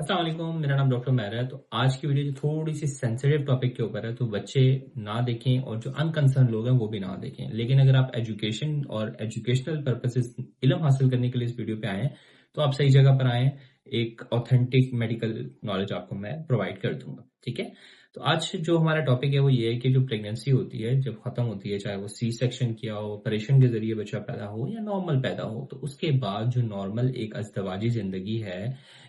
अस्सलाम वालेकुम, मेरा नाम डॉक्टर मैर है। तो आज की वीडियो जो थोड़ी सी सेंसिटिव टॉपिक के ऊपर है, तो बच्चे ना देखें और जो अनकंसर्न लोग हैं वो भी ना देखें। लेकिन अगर आप एजुकेशन और एजुकेशनल पर्पसेस इल्म हासिल करने के लिए इस वीडियो पे आए हैं, तो आप सही जगह पर आए हैं। एक ऑथेंटिक मेडिकल नॉलेज आपको मैं प्रोवाइड कर दूंगा, ठीक है। तो आज जो हमारा टॉपिक है वो ये है कि जो प्रेगनेंसी होती है जब खत्म होती है, चाहे वो सी सेक्शन किया हो, ऑपरेशन के जरिए बच्चा पैदा हो या नॉर्मल पैदा हो, तो उसके बाद जो नॉर्मल एक अज़दवाजी जिंदगी है,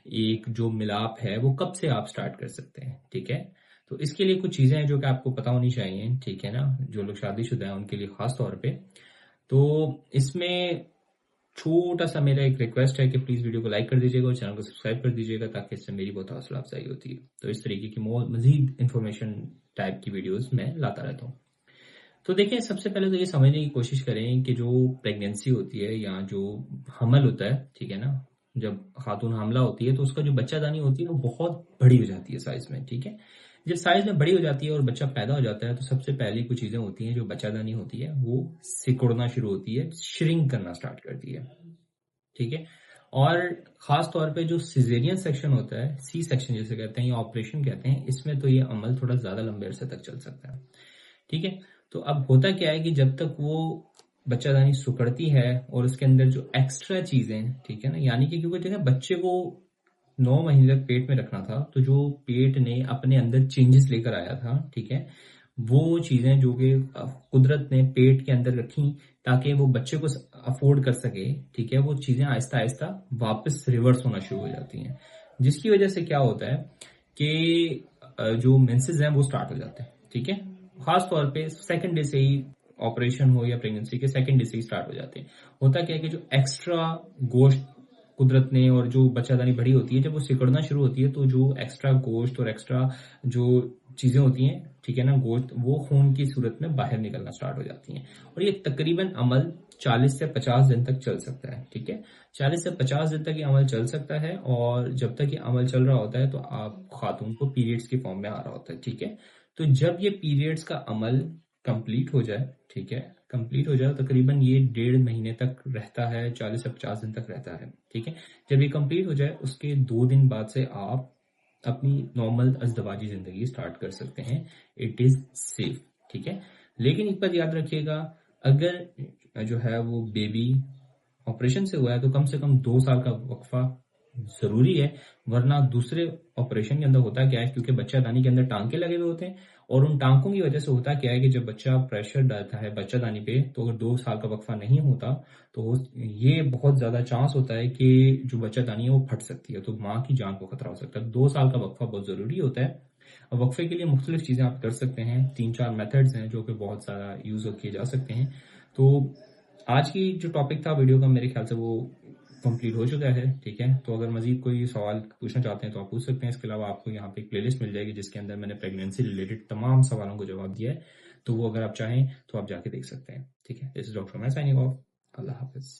एक जो मिलाप है, वो कब से आप स्टार्ट कर सकते हैं, ठीक है। तो इसके लिए कुछ चीजें हैं जो कि आपको पता होनी चाहिए, ठीक है ना। जो लोग शादीशुदा हैं उनके लिए खास तौर पे। तो इसमें छोटा सा मेरा एक रिक्वेस्ट है कि प्लीज वीडियो को लाइक कर दीजिएगा और चैनल को सब्सक्राइब कर दीजिएगा, ताकि इससे मेरी बहुत हौसला अफजाई होती है। तो इस तरीके की मजीद इंफॉर्मेशन टाइप की वीडियोस मैं लाता रहता हूँ। तो देखिए, सबसे पहले तो ये समझने की कोशिश करें कि जो प्रेगनेंसी होती है या जो हमल होता है, ठीक है ना, जब खातून हामला होती है तो उसका जो बच्चादानी होती है वो बहुत बड़ी हो जाती है साइज में, ठीक है। जब साइज में बड़ी हो जाती है और बच्चा पैदा हो जाता है, तो सबसे पहली कुछ चीजें होती हैं, जो बच्चादानी होती है वो सिकुड़ना शुरू होती है, श्रिंक करना स्टार्ट करती है, ठीक है। और खास तौर पे जो सिजेरियन सेक्शन होता है, सी सेक्शन जिसे कहते हैं या ऑपरेशन कहते हैं, इसमें तो ये अमल थोड़ा ज्यादा लंबे अरसे तक चल सकता है, ठीक है। तो अब होता क्या है कि जब तक वो बच्चादानी सुकड़ती है और उसके अंदर जो एक्स्ट्रा चीजें, ठीक है ना, यानी कि क्योंकि देखा बच्चे को 9 महीने तक पेट में रखना था, तो जो पेट ने अपने अंदर चेंजेस लेकर आया था, ठीक है, वो चीजें जो कि कुदरत ने पेट के अंदर रखी ताकि वो बच्चे को अफोर्ड कर सके, ठीक है, वो चीजें आहिस्ता आहिस्ता वापस रिवर्स होना शुरू हो जाती हैं। जिसकी वजह से क्या होता है कि जो मेंसेस हैं वो स्टार्ट हो जाते हैं, ठीक है। खास तौर पे सेकंड डे से ही, ऑपरेशन हो या प्रेगनेंसी के सेकंड डे से ही स्टार्ट हो जाते हैं। होता क्या है कि जो एक्स्ट्रा गोश्त कुदरत ने, और जो बच्चादानी बड़ी होती है, जब वो सिकुड़ना शुरू होती है, तो जो एक्स्ट्रा गोश्त और एक्स्ट्रा जो चीजें होती हैं, ठीक है ना, गोश्त, वो खून की सूरत में बाहर निकलना स्टार्ट हो जाती हैं। और ये तकरीबन अमल 40 से 50 दिन तक चल सकता है, ठीक है। 40 से 50 दिन तक ये अमल चल सकता है, और जब तक ये अमल चल रहा होता है तो आप खातून को पीरियड्स की फॉर्म में आ रहा होता है, ठीक है। तो जब ये पीरियड्स का अमल कंप्लीट हो जाए, ठीक है, कंप्लीट हो जाए, तकरीबन ये 1.5 महीने तक रहता है, 40 से 50 दिन तक रहता है, ठीक है। जब ये कंप्लीट हो जाए, उसके 2 दिन बाद से आप अपनी नॉर्मल अज़दवाजी जिंदगी स्टार्ट कर सकते हैं। इट इज सेफ, ठीक है। लेकिन एक बात याद रखिएगा, अगर जो है वो बेबी ऑपरेशन से हुआ है, तो कम से कम 2 साल का वक्फा जरूरी है। वरना दूसरे ऑपरेशन के अंदर होता क्या है, क्योंकि बच्चादानी के अंदर टांके लगे हुए होते हैं, और उन टांकों की वजह से होता क्या है कि जब बच्चा प्रेशर डालता है बच्चादानी पे, तो अगर 2 साल का वक्फा नहीं होता, तो ये बहुत ज्यादा चांस होता है कि जो बच्चादानी है वो फट सकती है, तो माँ की जान को खतरा हो सकता है। 2 साल का वक्फा बहुत जरूरी होता है। अब वक्फे के लिए मुख्तलिफ चीजें आप कर सकते हैं, 3-4 मेथड्स हैं जो कि बहुत सारा यूज किए जा सकते हैं। तो आज की जो टॉपिक था वीडियो का, मेरे ख्याल से वो कंप्लीट हो चुका है, ठीक है। तो अगर मजीद कोई सवाल पूछना चाहते हैं तो आप पूछ सकते हैं। इसके अलावा आपको यहाँ पे एक प्लेलिस्ट मिल जाएगी जिसके अंदर मैंने प्रेगनेंसी रिलेटेड तमाम सवालों को जवाब दिया है, तो वो अगर आप चाहें तो आप जाके देख सकते हैं, ठीक है। दिस इज डॉक्टर मैं साइनिंग ऑफ। अल्लाह हाफिज।